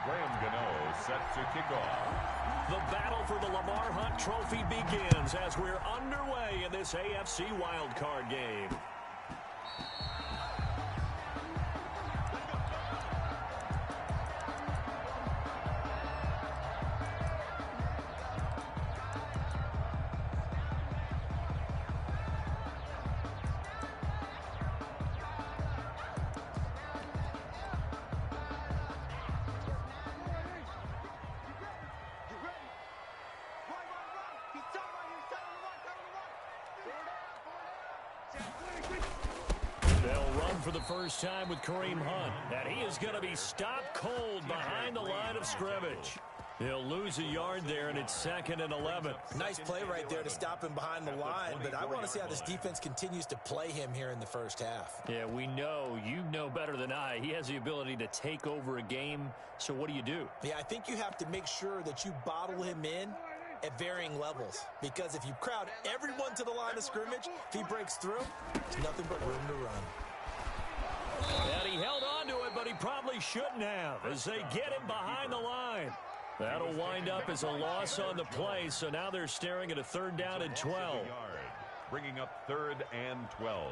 Graham Gano set to kick off. The battle for the Lamar Hunt Trophy begins as we're underway in this AFC wildcard game. They'll run for the first time with Kareem Hunt, and he is going to be stopped cold behind the line of scrimmage. He'll lose a yard there, and it's 2nd and 11. Nice play right there to stop him behind the line, but I want to see how this defense continues to play him here in the first half. Yeah, we know. You know better than I. He has the ability to take over a game, so what do? Yeah, I think you have to make sure that you bottle him in at varying levels, because if you crowd everyone to the line of scrimmage, if he breaks through, there's nothing but room to run. And he held on to it, but he probably shouldn't have as they get him behind the line. That'll wind up as a loss on the play, so now they're staring at a 3rd down and 12. Bringing up 3rd and 12.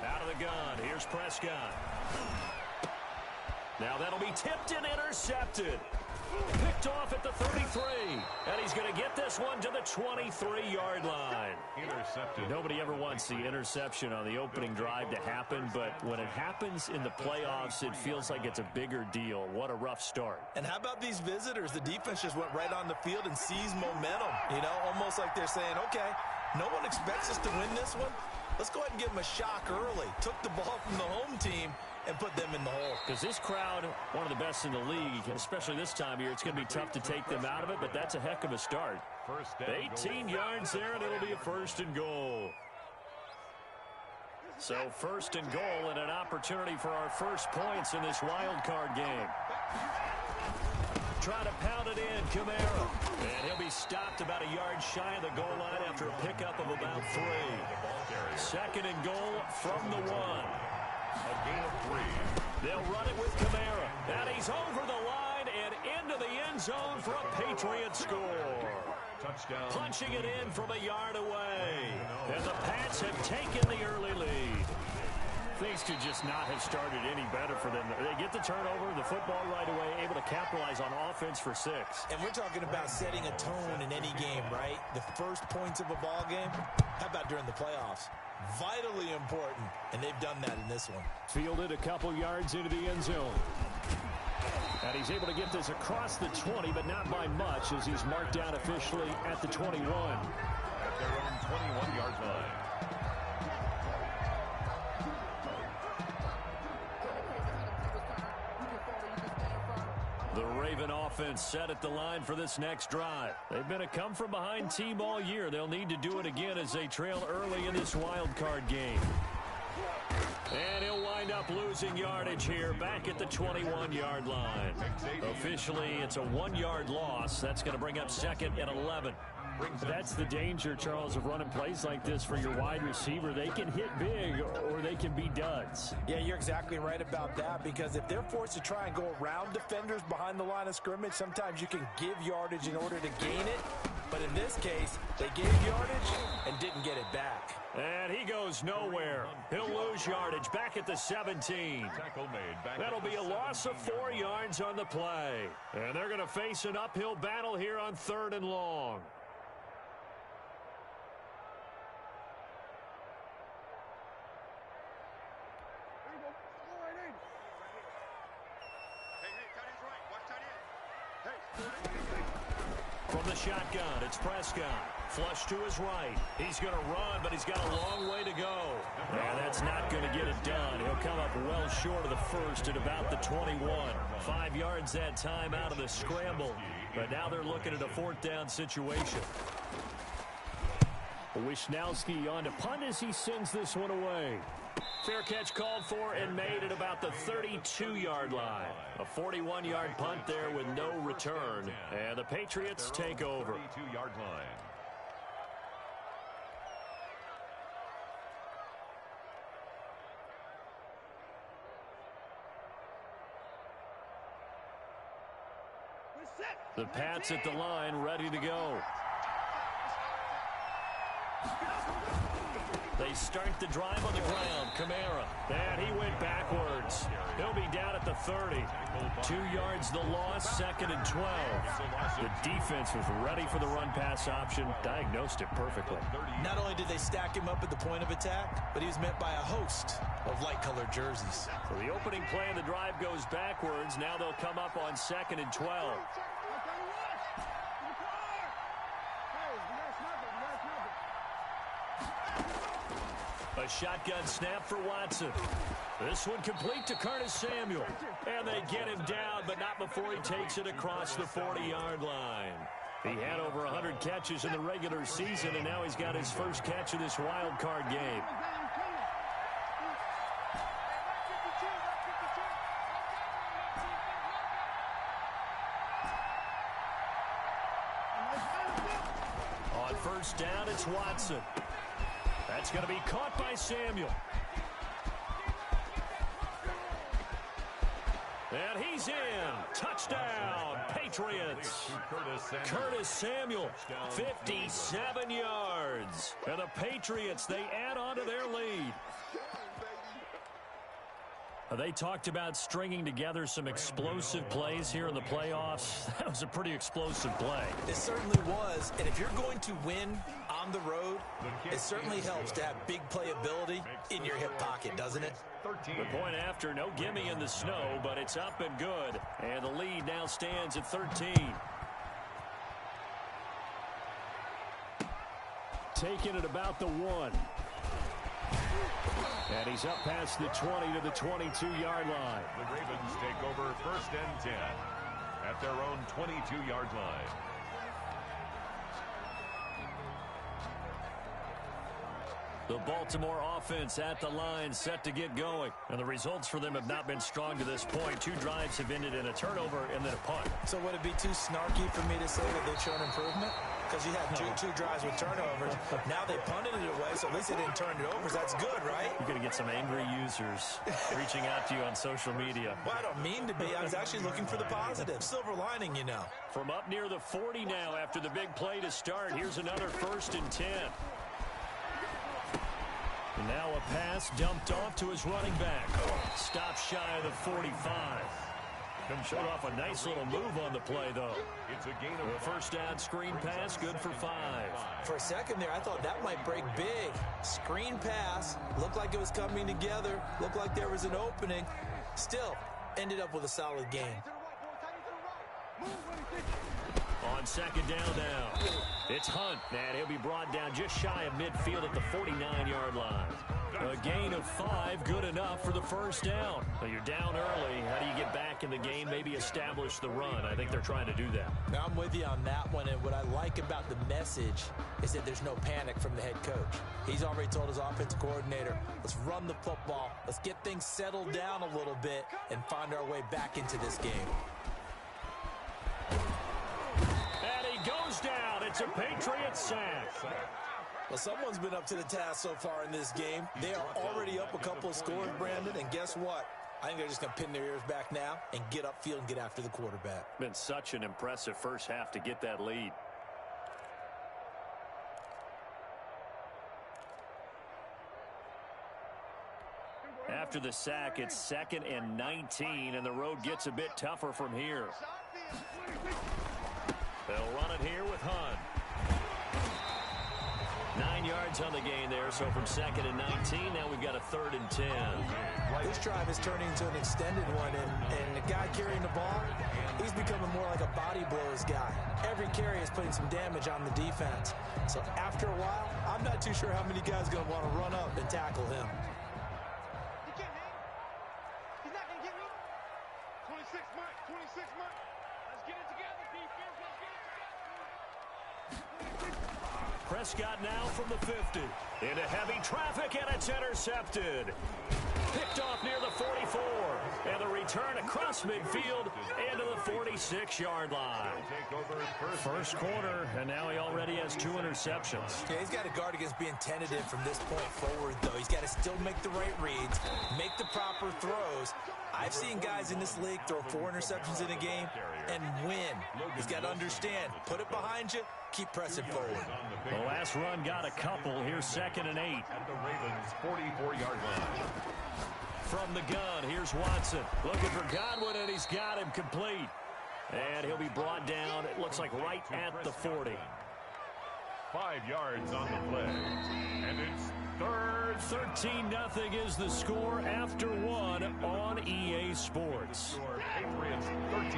Out of the gun, here's Prescott. Now that'll be tipped and intercepted. Picked off at the 33. And he's going to get this one to the 23-yard line. Intercepted. Nobody ever wants the interception on the opening drive to happen, but when it happens in the playoffs, it feels like it's a bigger deal. What a rough start. And how about these visitors? The defense just went right on the field and seized momentum. You know, almost like they're saying, okay, no one expects us to win this one. Let's go ahead and give them a shock early. Took the ball from the home team and put them in the hole. Because this crowd, one of the best in the league, especially this time of year, it's going to be tough to take them out of it, but that's a heck of a start. 18 yards there, and it'll be a 1st and goal. So 1st and goal and an opportunity for our first points in this wild card game. Try to pound it in, Kamara. And he'll be stopped about a yard shy of the goal line after a pickup of about 3. 2nd and goal from the 1. A gain of 3. They'll run it with Kamara. And he's over the line and into the end zone for a Patriot score. Touchdown. Punching it in from a yard away. And the Pats have taken the early lead. Things could just not have started any better for them. They get the turnover, the football right away, able to capitalize on offense for 6. And we're talking about setting a tone in any game, right? The first points of a ball game, how about during the playoffs? Vitally important, and they've done that in this one. Fielded a couple yards into the end zone. And he's able to get this across the 20, but not by much, as he's marked down officially at the 21. At their own 21-yard line. The Raven offense set at the line for this next drive. They've been a come-from-behind team all year. They'll need to do it again as they trail early in this wild card game. And he'll wind up losing yardage here back at the 21-yard line. Officially, it's a 1-yard loss. That's going to bring up 2nd and 11. That's the danger, Charles, of running plays like this for your wide receiver. They can hit big or they can be duds. Yeah, you're exactly right about that, because if they're forced to try and go around defenders behind the line of scrimmage, sometimes you can give yardage in order to gain it. But in this case, they gave yardage and didn't get it back. And he goes nowhere. He'll lose yardage back at the 17. That'll be a loss of 4 yards on the play. And they're going to face an uphill battle here on 3rd and long. From the shotgun, it's Prescott. Flush to his right. He's going to run, but he's got a long way to go. And that's not going to get it done. He'll come up well short of the first at about the 21. 5 yards that time out of the scramble. But now they're looking at a 4th down situation. Wisnowski on to punt as he sends this one away. Fair catch called for and made at about the 32-yard line. A 41-yard punt there with no return. And the Patriots take over. 32-yard line. The Pats at the line, ready to go. They start the drive on the ground. Kamara. And he went backwards. He'll be down at the 30. 2 yards the loss, 2nd and 12. The defense was ready for the run-pass option, diagnosed it perfectly. Not only did they stack him up at the point of attack, but he was met by a host of light-colored jerseys. So the opening play of the drive goes backwards. Now they'll come up on 2nd and 12. A shotgun snap for Watson. This one complete to Curtis Samuel. And they get him down, but not before he takes it across the 40-yard line. He had over 100 catches in the regular season, and now he's got his first catch of this wild card game. On first down, it's Watson. That's going to be caught by Samuel. And he's in. Touchdown, Patriots. Curtis Samuel, 57 yards. And the Patriots, they add on to their lead. They talked about stringing together some explosive plays here in the playoffs. That was a pretty explosive play. It certainly was. And if you're going to win on the road, it certainly helps to have big playability in your hip pocket, doesn't it? The point after, no gimme in the snow, but it's up and good. And the lead now stands at 13. Taking it about the 1. And he's up past the 20 to the 22-yard line. The Ravens take over 1st and 10 at their own 22-yard line. The Baltimore offense at the line, set to get going. And the results for them have not been strong to this point. 2 drives have ended in a turnover and then a punt. So would it be too snarky for me to say that they've shown improvement? Because you had two drives with turnovers. Now they punted it away, so at least they didn't turn it over. So that's good, right? You're going to get some angry users reaching out to you on social media. Well, I don't mean to be. I was actually looking for the positive. Silver lining, you know. From up near the 40 now after the big play to start. Here's another 1st and 10. And now a pass dumped off to his running back. Stop shy of the 45. Showed off a nice little move on the play, though. It's a gain of a first down screen pass, good for 5. For a second there, I thought that might break big. Screen pass, looked like it was coming together, looked like there was an opening. Still, ended up with a solid game. On 2nd down now, it's Hunt, and he'll be brought down just shy of midfield at the 49-yard line. A gain of 5, good enough for the first down. Well, you're down early. How do you get back in the game, maybe establish the run? I think they're trying to do that. Now, I'm with you on that one, and what I like about the message is that there's no panic from the head coach. He's already told his offensive coordinator, let's run the football, let's get things settled down a little bit, and find our way back into this game. And he goes down. It's a Patriots sack. Well, someone's been up to the task so far in this game. They are already up a couple of scores, Brandon, and guess what? I think they're just going to pin their ears back now and get upfield and get after the quarterback. Been such an impressive first half to get that lead. After the sack, it's 2nd and 19, and the road gets a bit tougher from here. They'll run it here with Hunt. 9 yards on the gain there, so from 2nd and 19, now we've got a 3rd and 10. This drive is turning into an extended one, and the guy carrying the ball, he's becoming more like a body blows guy. Every carry is putting some damage on the defense. So after a while, I'm not too sure how many guys are going to want to run up and tackle him. He can't hang. He's not going to get me. 26 mark, 26 mark. Let's get it together, defense. Let's get it together. Prescott now from the 50. Into heavy traffic, and it's intercepted. Picked off near the 44. And the return across midfield into the 46-yard line. First quarter, and now he already has 2 interceptions. Yeah, he's got to guard against being tentative from this point forward, though. He's got to still make the right reads, make the proper proper throws. I've seen guys in this league throw 4 interceptions in a game and win. He's got to understand, put it behind you, keep pressing forward. The last run got a couple. Here's 2nd and 8. At the Ravens' 44-yard line. From the gun, here's Watson. Looking for Godwin, and he's got him complete. And he'll be brought down, it looks like right at the 40. 5 yards on the play. And it's 3rd. 13-0 is the score after 1 on EA Sports. Patriots 13.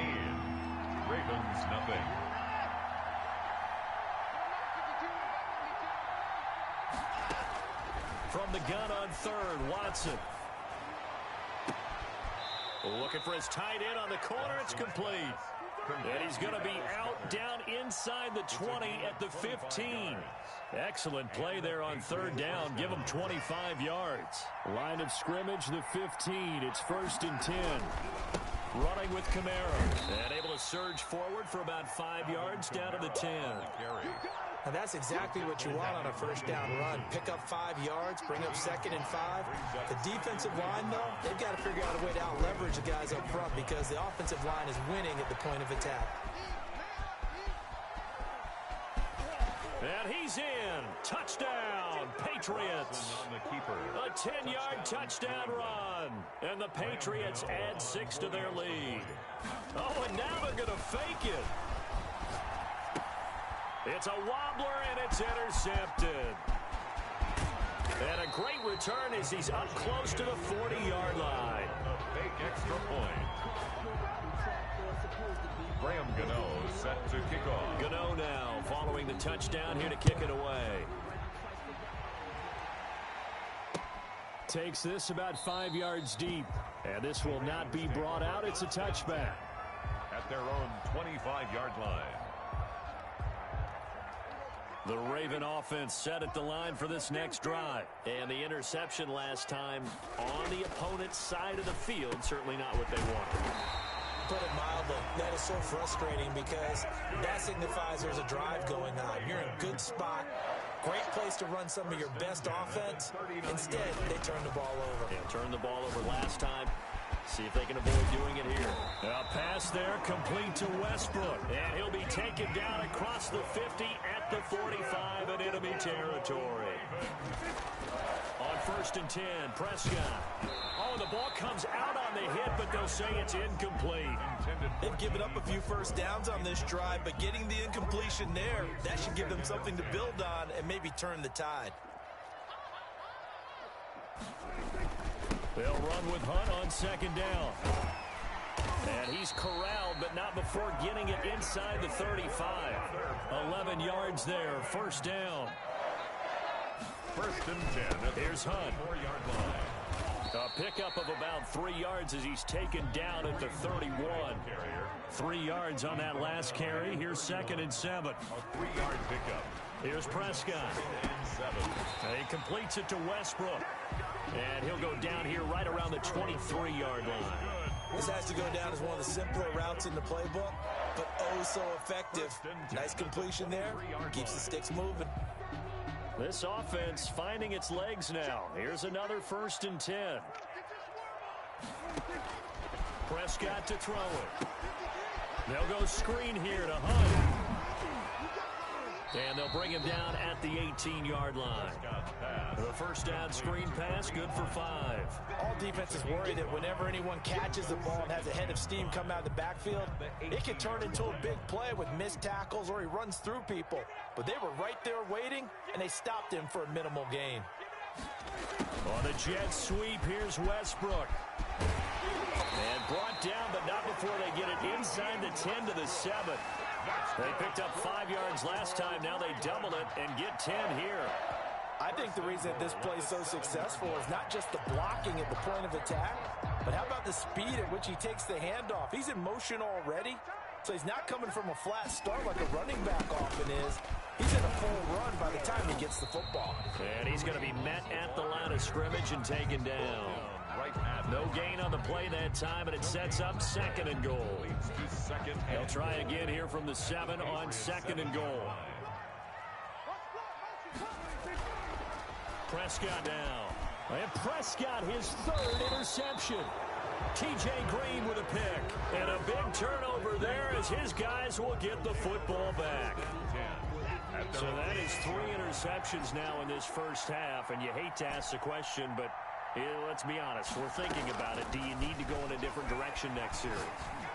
Ravens nothing. From the gun on 3rd, Watson. Looking for his tight end on the corner. It's complete. And he's going to be out down inside the 20 at the 15. Excellent play there on 3rd down. Give him 25 yards. Line of scrimmage, the 15. It's 1st and 10. Running with Kamara. And able to surge forward for about 5 yards down to the 10. And that's exactly what you want on a 1st down run. Pick up 5 yards, bring up 2nd and 5. The defensive line, though, they've got to figure out a way to out-leverage the guys up front because the offensive line is winning at the point of attack. And he's in. Touchdown, Patriots. A 10-yard touchdown run. And the Patriots add 6 to their lead. Oh, and now they're going to fake it. It's a wobbler, and it's intercepted. And a great return as he's up close to the 40-yard line. A fake extra point. Graham Gano set to kick off. Gano now following the touchdown here to kick it away. Takes this about 5 yards deep. And this will not be brought out. It's a touchback. At their own 25-yard line. The Raven offense set at the line for this next drive. And the interception last time on the opponent's side of the field, certainly not what they wanted. Put it mildly, that is so frustrating because that signifies there's a drive going on. You're in a good spot. Great place to run some of your best offense. Instead, they turn the ball over. Yeah, turned the ball over last time. See if they can avoid doing it here. A pass there complete to Westbrook. And he'll be taken down across the 50 at the 45 in enemy territory. On 1st and 10, Prescott. Oh, the ball comes out on the hit, but they'll say it's incomplete. They've given up a few 1st downs on this drive, but getting the incompletion there, that should give them something to build on and maybe turn the tide. They'll run with Hunt on 2nd down. And he's corralled, but not before getting it inside the 35. 11 yards there, 1st down. 1st and 10. Here's Hunt. 4-yard line. A pickup of about 3 yards as he's taken down at the 31. 3 yards on that last carry. Here's 2nd and 7. A 3-yard pickup. Here's Prescott. And he completes it to Westbrook. And he'll go down here right around the 23-yard line. This has to go down as one of the simpler routes in the playbook, but oh so effective. Nice completion there. Keeps the sticks moving. This offense finding its legs now. Here's another 1st and 10. Prescott to throw it. They'll go screen here to Hunt. And they'll bring him down at the 18-yard line. The 1st down screen pass, good for 5. All defenses worry that whenever anyone catches the ball and has a head of steam come out of the backfield, it can turn into a big play with missed tackles or he runs through people. But they were right there waiting, and they stopped him for a minimal gain. On the jet sweep, here's Westbrook. And brought down, but not before they get it inside the 10 to the 7. They picked up 5 yards last time. Now they double it and get 10 here. I think the reason that this play is so successful is not just the blocking at the point of attack, but how about the speed at which he takes the handoff? He's in motion already, so he's not coming from a flat start like a running back often is. He's in a full run by the time he gets the football. And he's going to be met at the line of scrimmage and taken down. No gain on the play that time, and it sets up 2nd and goal. They'll try again here from the 7 on 2nd and goal. Prescott now. And Prescott, his third interception. T.J. Green with a pick. And a big turnover there as his guys will get the football back. So that is 3 interceptions now in this first half. And you hate to ask the question, but let's be honest. We're thinking about it. Do you need to go in a different direction next series?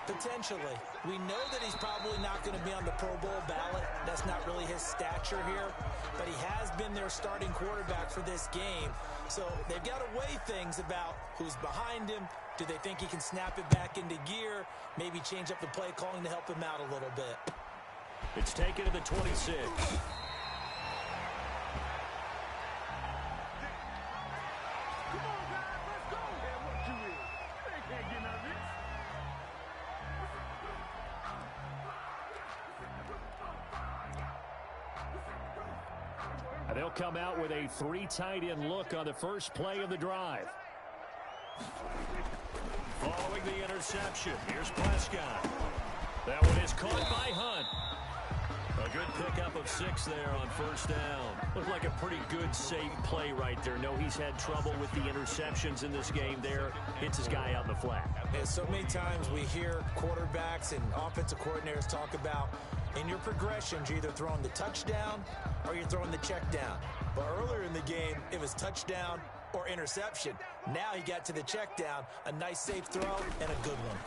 Potentially. We know that he's probably not going to be on the Pro Bowl ballot. That's not really his stature here. But he has been their starting quarterback for this game. So they've got to weigh things about who's behind him. Do they think he can snap it back into gear? Maybe change up the play calling to help him out a little bit. It's taken to the 26. They'll come out with a 3 tight end look on the first play of the drive. Following the interception, here's Prescott. That one is caught by Hunt. A good pickup of 6 there on first down. Looked like a pretty good, safe play right there. No, he's had trouble with the interceptions in this game there. Hits his guy out in the flat. Yeah, so many times we hear quarterbacks and offensive coordinators talk about in your progressions, you're either throwing the touchdown or you're throwing the check down. But earlier in the game, it was touchdown or interception. Now he got to the check down, a nice safe throw, and a good one.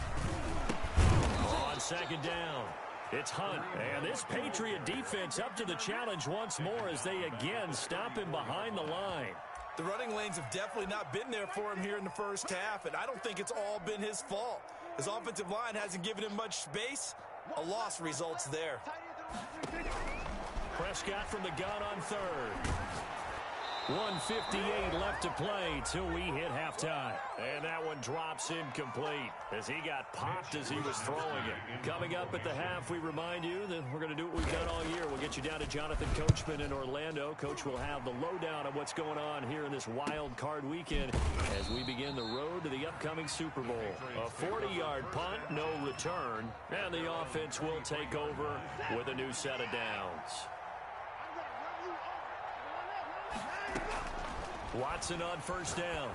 On second down, it's Hunt. And this Patriot defense up to the challenge once more as they again stop him behind the line. The running lanes have definitely not been there for him here in the first half, and I don't think it's all been his fault. His offensive line hasn't given him much space. A loss results there. Prescott from the gun on third. 1:58 left to play till we hit halftime. And that one drops incomplete as he got popped as he was throwing it. Coming up at the half, we remind you that we're going to do what we've done all year. We'll get you down to Jonathan Coachman in Orlando. Coach will have the lowdown on what's going on here in this wild card weekend as we begin the road to the upcoming Super Bowl. A 40-yard punt, no return, and the offense will take over with a new set of downs. Watson on first down.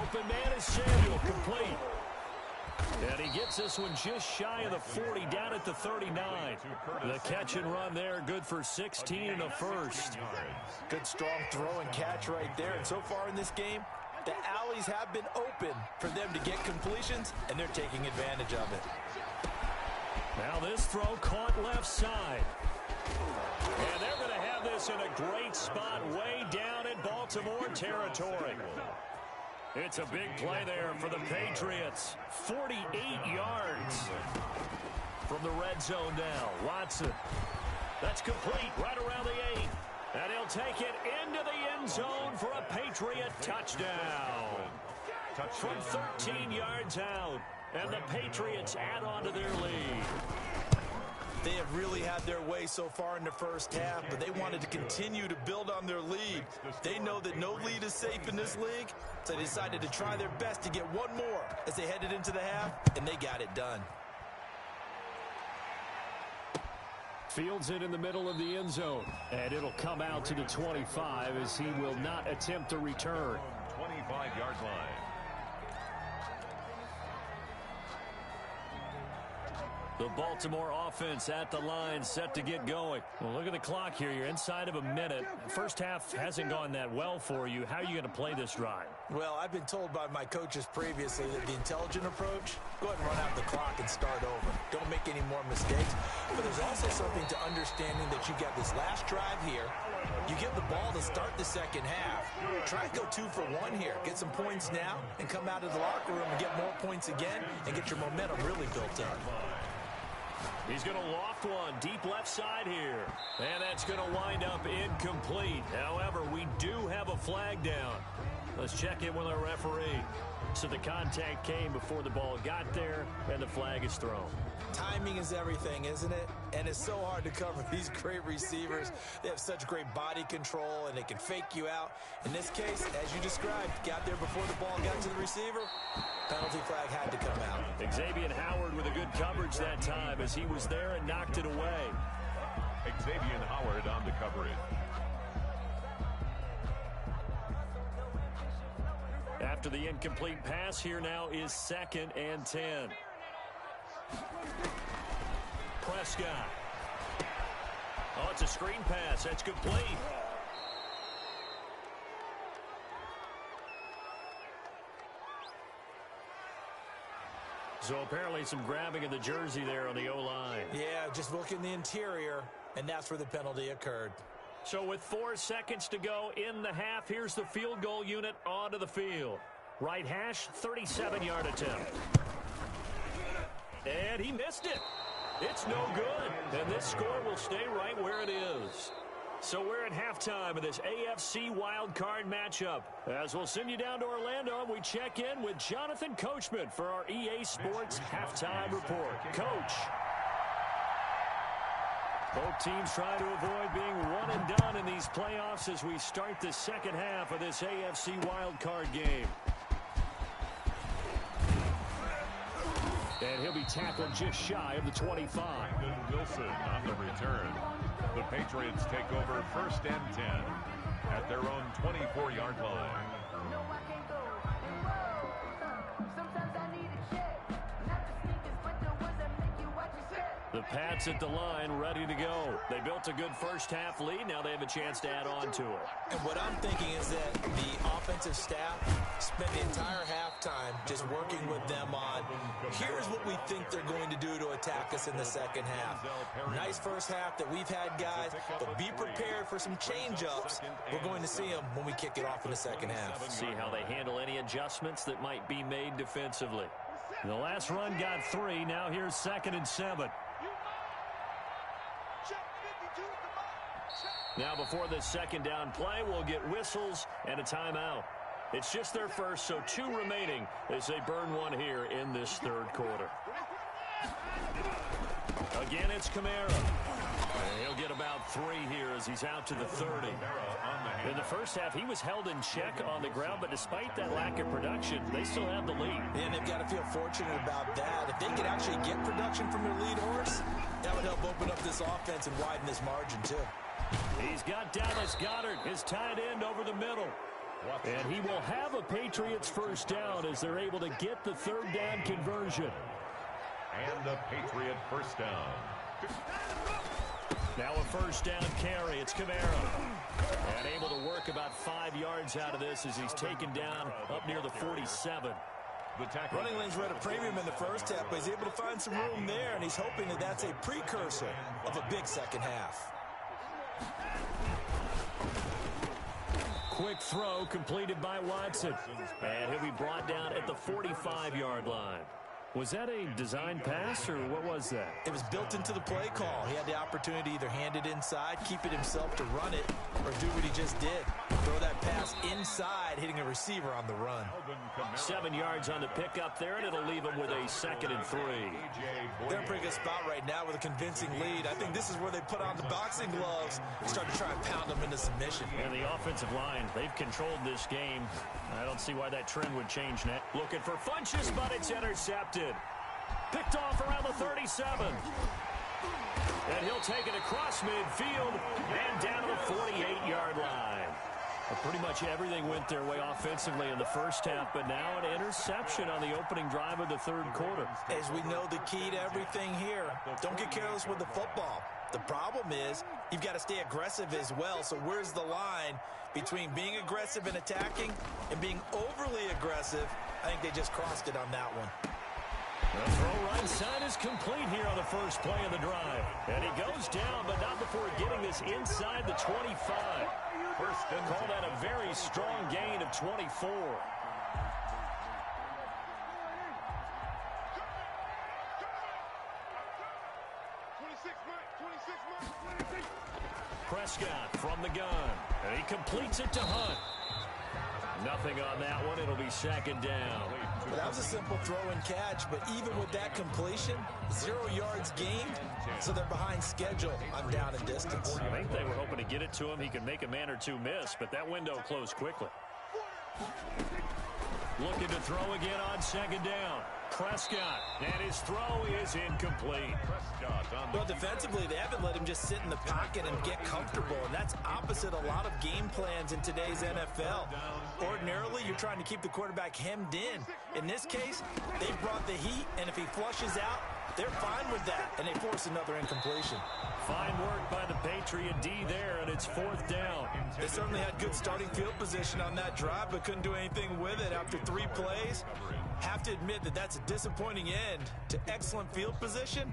Open man is Samuel, complete. And he gets this one just shy of the 40, down at the 39. The catch and run there, good for 16 and a first. Good strong throw and catch right there. And so far in this game, the alleys have been open for them to get completions, and they're taking advantage of it. Now this throw caught left side. And they're going to have this in a great spot way down in Baltimore territory. It's a big play there for the Patriots. 48 yards from the red zone now. Watson. That's complete right around the 8. And he'll take it into the end zone for a Patriot touchdown. From 13 yards out. And the Patriots add on to their lead. They have really had their way so far in the first half, but they wanted to continue to build on their lead. They know that no lead is safe in this league, so they decided to try their best to get one more as they headed into the half, and they got it done. Fields it in the middle of the end zone, and it'll come out to the 25 as he will not attempt a return. 25-yard line. The Baltimore offense at the line, set to get going. Well, look at the clock here. You're inside of a minute. First half hasn't gone that well for you. How are you going to play this drive? Well, I've been told by my coaches previously that the intelligent approach, go ahead and run out the clock and start over. Don't make any more mistakes. But there's also something to understanding that you got this last drive here. You get the ball to start the second half. Try and go 2 for 1 here. Get some points now and come out of the locker room and get more points again and get your momentum really built up. He's going to loft one deep left side here. And that's going to wind up incomplete. However, we do have a flag down. Let's check in with our referee. So the contact came before the ball got there, and the flag is thrown. Timing is everything, isn't it? And it's so hard to cover these great receivers. They have such great body control, and they can fake you out. In this case, as you described, got there before the ball got to the receiver. Penalty flag had to come out. Xavier Howard with a good coverage that time as he was there and knocked it away. Xavier Howard on the coverage. after the incomplete pass. Here now is 2nd and 10. Prescott. Oh, it's a screen pass. That's complete. So apparently some grabbing of the jersey there on the O-line. Yeah, just look in the interior, and that's where the penalty occurred. So with 4 seconds to go in the half, here's the field goal unit onto the field. Right hash, 37-yard attempt. And he missed it. It's no good. And this score will stay right where it is. So we're at halftime of this AFC wildcard matchup. As we'll send you down to Orlando, and we check in with Jonathan Coachman for our EA Sports Halftime Report. Coach. Both teams try to avoid being one and done in these playoffs as we start the second half of this AFC wildcard game. And he'll be tackled just shy of the 25. Wilson on the return. The Patriots take over 1st and 10 at their own 24-yard line. The Pats at the line, ready to go. They built a good first-half lead. Now they have a chance to add on to it. And what I'm thinking is that the offensive staff spent the entire halftime just working with them on, here's what we think they're going to do to attack us in the second half. Nice first half that we've had, guys, but be prepared for some change-ups. We're going to see them when we kick it off in the second half. See how they handle any adjustments that might be made defensively. The last run got 3. Now here's 2nd and 7. Now before this second down play, we'll get whistles and a timeout. It's just their first, so 2 remaining as they burn one here in this third quarter. Again, it's Kamara. And he'll get about 3 here as he's out to the 30. In the first half, he was held in check on the ground, but despite that lack of production, they still have the lead. And they've got to feel fortunate about that. If they could actually get production from their lead horse, that would help open up this offense and widen this margin, too. He's got Dallas Goedert, his tight end, over the middle. And he will have a Patriots first down as they're able to get the third down conversion. And a Patriot first down. Now a first down carry. It's Kamara. And able to work about 5 yards out of this as he's taken down up near the 47. Running lanes were at a premium in the first half, but he's able to find some room there, and he's hoping that that's a precursor of a big second half. Quick throw completed by Watson. And he'll be brought down at the 45-yard line. Was that a design pass, or what was that? It was built into the play call. He had the opportunity to either hand it inside, keep it himself to run it, or do what he just did. Throw that pass inside, hitting a receiver on the run. 7 yards on the pickup there, and it'll leave him with a 2nd and 3. They're in a pretty good spot right now with a convincing lead. I think this is where they put on the boxing gloves and start to try and pound them into submission. And the offensive line, they've controlled this game. I don't see why that trend would change net. Looking for Funchess, but it's intercepted. Picked off around the 37. And he'll take it across midfield and down to the 48-yard line. Well, pretty much everything went their way offensively in the first half, but now an interception on the opening drive of the third quarter. As we know, the key to everything here, don't get careless with the football. The problem is you've got to stay aggressive as well. So where's the line between being aggressive and attacking and being overly aggressive? I think they just crossed it on that one. The throw right side is complete here on the first play of the drive. And he goes down, but not before getting this inside the 25. Call that a very strong gain of 24. Prescott from the gun. And he completes it to Hunt. Nothing on that one. It'll be 2nd down. Well, that was a simple throw and catch, but even with that completion, 0 yards gained, so they're behind schedule on down and distance. I think they were hoping to get it to him. He could make a man or two miss, but that window closed quickly. Looking to throw again on 2nd down. Prescott, and his throw is incomplete. Well, defensively, they haven't let him just sit in the pocket and get comfortable, and that's opposite a lot of game plans in today's NFL. Ordinarily, you're trying to keep the quarterback hemmed in. In this case, they brought the heat, and if he flushes out, they're fine with that, and they force another incompletion. Fine work by the Patriot D there, and it's 4th down. They certainly had good starting field position on that drive, but couldn't do anything with it after 3 plays. Have to admit that that's a disappointing end to excellent field position.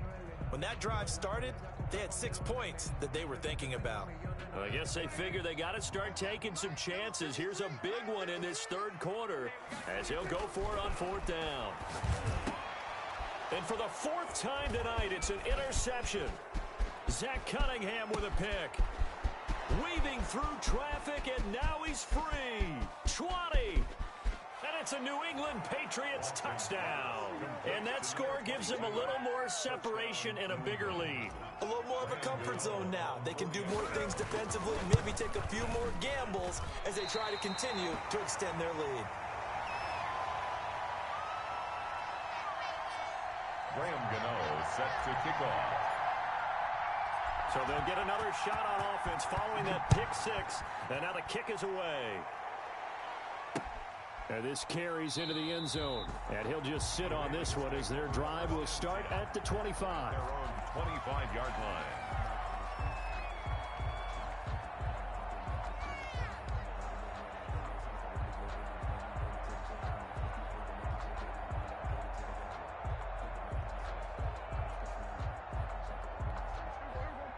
When that drive started, they had 6 points that they were thinking about. Well, I guess they figure they got to start taking some chances. Here's a big one in this 3rd quarter as he'll go for it on 4th down. And for the 4th time tonight, it's an interception. Zach Cunningham with a pick. Weaving through traffic, and now he's free. 20. And it's a New England Patriots touchdown. And that score gives them a little more separation and a bigger lead. A little more of a comfort zone now. They can do more things defensively, maybe take a few more gambles as they try to continue to extend their lead. Graham Gano set to kick off. So they'll get another shot on offense following that pick 6. And now the kick is away. And this carries into the end zone. And he'll just sit on this one as their drive will start at the 25. Their own 25-yard line.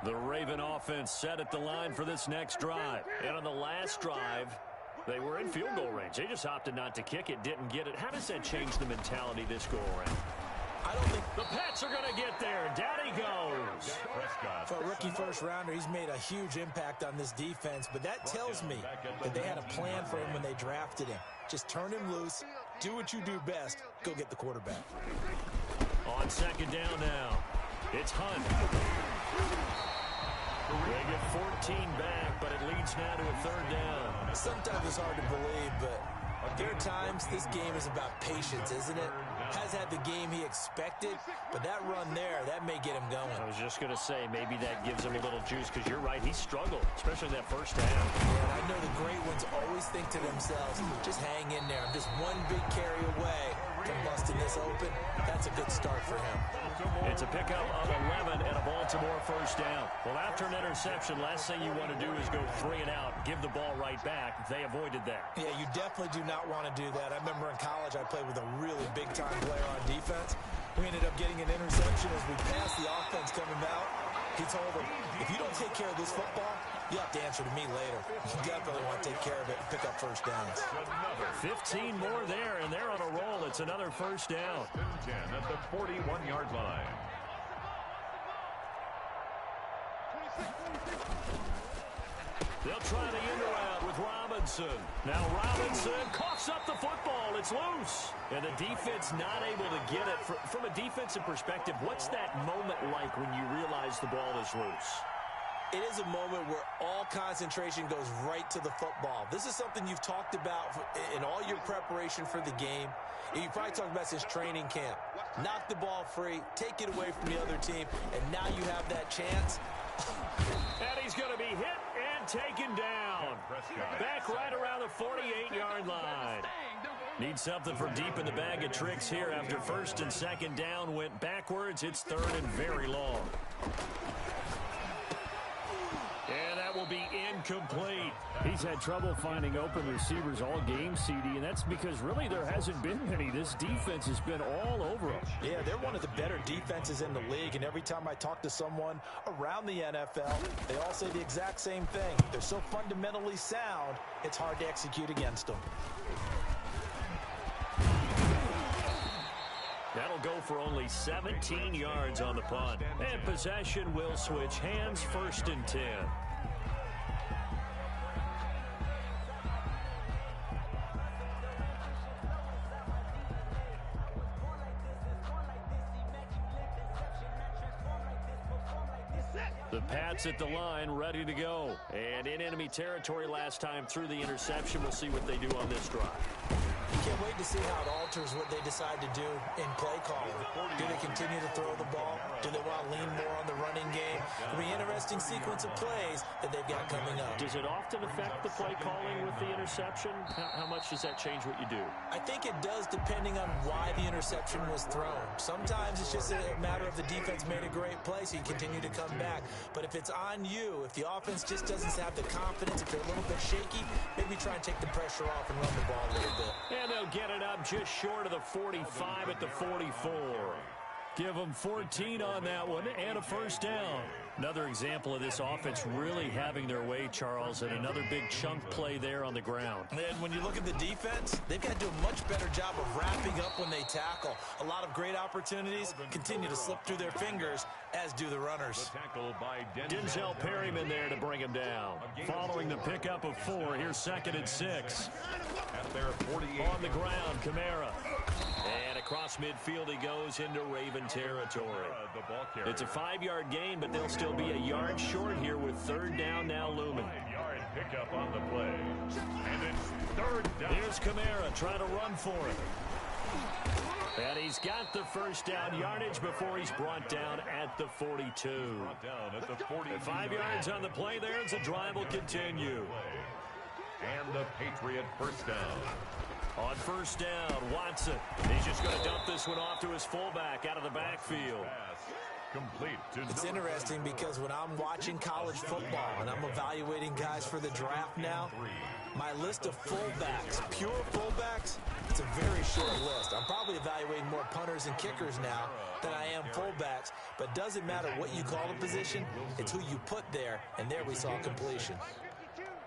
The Raven offense set at the line for this next drive. And on the last drive, they were in field goal range. They just opted not to kick it, didn't get it. How does that change the mentality this go around? I don't think the Pats are going to get there. Down he goes. For a rookie first-rounder, he's made a huge impact on this defense, but that tells me that they had a plan for him when they drafted him. Just turn him loose, do what you do best, go get the quarterback. On 2nd down now, it's Hunt. They get 14 back, but it leads now to a 3rd down. Sometimes it's hard to believe, but there are times this game is about patience, isn't it? Has had the game he expected, but that run there, that may get him going. I was just going to say, maybe that gives him a little juice, because you're right, he struggled, especially in that first half. Yeah, I know the great ones always think to themselves, just hang in there. I'm just one big carry away from busting this open. That's a good start for him. It's a pickup of 11 and a Baltimore 1st down. Well, after an interception, last thing you want to do is go 3 and out, give the ball right back. They avoided that. Yeah, you definitely do not want to do that. I remember in college I played with a really big-time player on defense. We ended up getting an interception as we passed the offense coming out. He told him, if you don't take care of this football, you have to answer to me later. You definitely want to take care of it and pick up 1st downs. 15 more there, and they're on a roll. It's another 1st down. 10 at the 41-yard line. They'll try the end around with Robinson. Now Robinson coughs up the football. It's loose. And the defense not able to get it. From a defensive perspective, what's that moment like when you realize the ball is loose? It is a moment where all concentration goes right to the football. This is something you've talked about in all your preparation for the game. You probably talked about since training camp. Knock the ball free, take it away from the other team, and now you have that chance. And he's going to be hit and taken down. Back right around the 48-yard line. Need something from deep in the bag of tricks here after 1st and 2nd down went backwards. It's 3rd and very long. And that will be incomplete. He's had trouble finding open receivers all game, CD, and that's because really there hasn't been many. This defense has been all over them. Yeah, they're one of the better defenses in the league, and every time I talk to someone around the NFL, they all say the exact same thing. They're so fundamentally sound, it's hard to execute against them. That'll go for only 17 yards on the punt. And possession will switch hands, 1st and 10. The Pats at the line, ready to go. And in enemy territory last time through the interception. We'll see what they do on this drive. Can't wait wait to see how it alters what they decide to do in play calling. Do they continue to throw the ball? Do they want to lean more on the running game? It'll be an interesting sequence of plays that they've got coming up. Does it often affect the play calling with the interception? How much does that change what you do? I think it does, depending on why the interception was thrown. Sometimes it's just a matter of the defense made a great play, so you continue to come back. But if it's on you, if the offense just doesn't have the confidence, if they're a little bit shaky, maybe try and take the pressure off and run the ball a little bit. And they'll get it up just short of the 45 at the 44. Give them 14 on that one and a first down. Another example of this offense really having their way, Charles, and another big chunk play there on the ground. And when you look at the defense, they've got to do a much better job of wrapping up when they tackle. A lot of great opportunities continue to slip through their fingers, as do the runners. The tackle by Denzel Perryman there to bring him down. Following the pickup of 4, here's 2nd and 6. At their 48. On the ground, Kamara. And across midfield he goes into Raven territory. It's a 5-yard gain, but they'll still be a yard short here with 3rd down now looming. 5-yard pickup on the play. And it's 3rd down. Here's Kamara trying to run for it. And he's got the first down yardage before he's brought down at the 42. Down at the 40. 5 yards on the play there as the drive will continue. And the Patriot first down. On first down, Watson. He's just going to dump this one off to his fullback out of the backfield. Complete to It's interesting because when I'm watching college football and I'm evaluating guys for the draft now, my list of fullbacks, pure fullbacks, it's a very short list. I'm probably evaluating more punters and kickers now than I am fullbacks, but doesn't matter what you call the position, it's who you put there, and there we saw completion.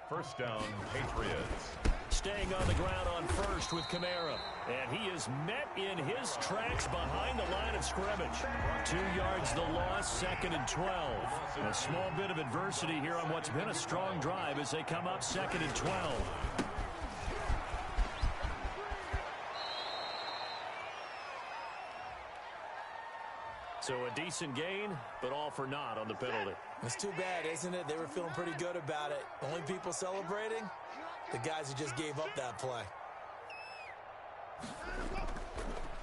First down, Patriots. Staying on the ground on first with Kamara. And he is met in his tracks behind the line of scrimmage. 2 yards the loss, 2nd and 12. A small bit of adversity here on what's been a strong drive as they come up 2nd and 12. So a decent gain, but all for naught on the penalty. It's too bad, isn't it? They were feeling pretty good about it. Only people celebrating? The guys who just gave up that play.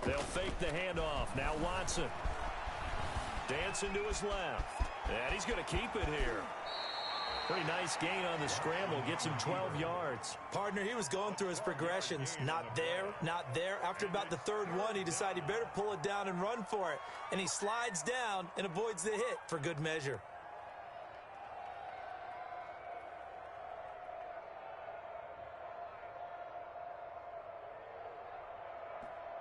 They'll fake the handoff. Now Watson. Dancing to his left. And he's going to keep it here. Pretty nice gain on the scramble. Gets him 12 yards. Partner, he was going through his progressions. Not there, not there. After about the 3rd one, he decided he better pull it down and run for it. And he slides down and avoids the hit for good measure.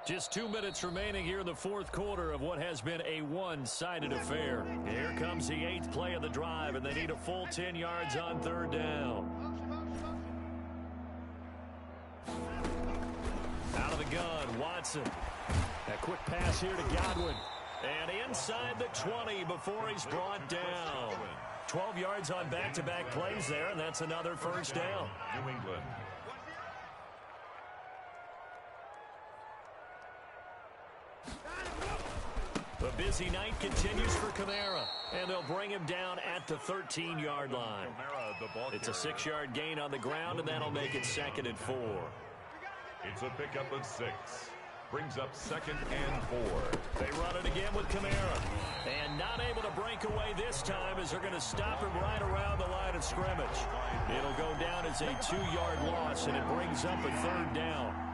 Just 2 minutes remaining here in the 4th quarter of what has been a one-sided affair. Here comes the 8th play of the drive, and they need a full 10 yards on 3rd down. Out of the gun, Watson. A quick pass here to Godwin. And inside the 20 before he's brought down. 12 yards on back-to-back plays there, and that's another first down. New England. The busy night continues for Kamara, and they'll bring him down at the 13-yard line. It's a 6-yard gain on the ground, and that'll make it 2nd and 4. It's a pickup of 6. Brings up 2nd and 4. They run it again with Kamara, and not able to break away this time as they're going to stop him right around the line of scrimmage. It'll go down as a 2-yard loss, and it brings up a 3rd down.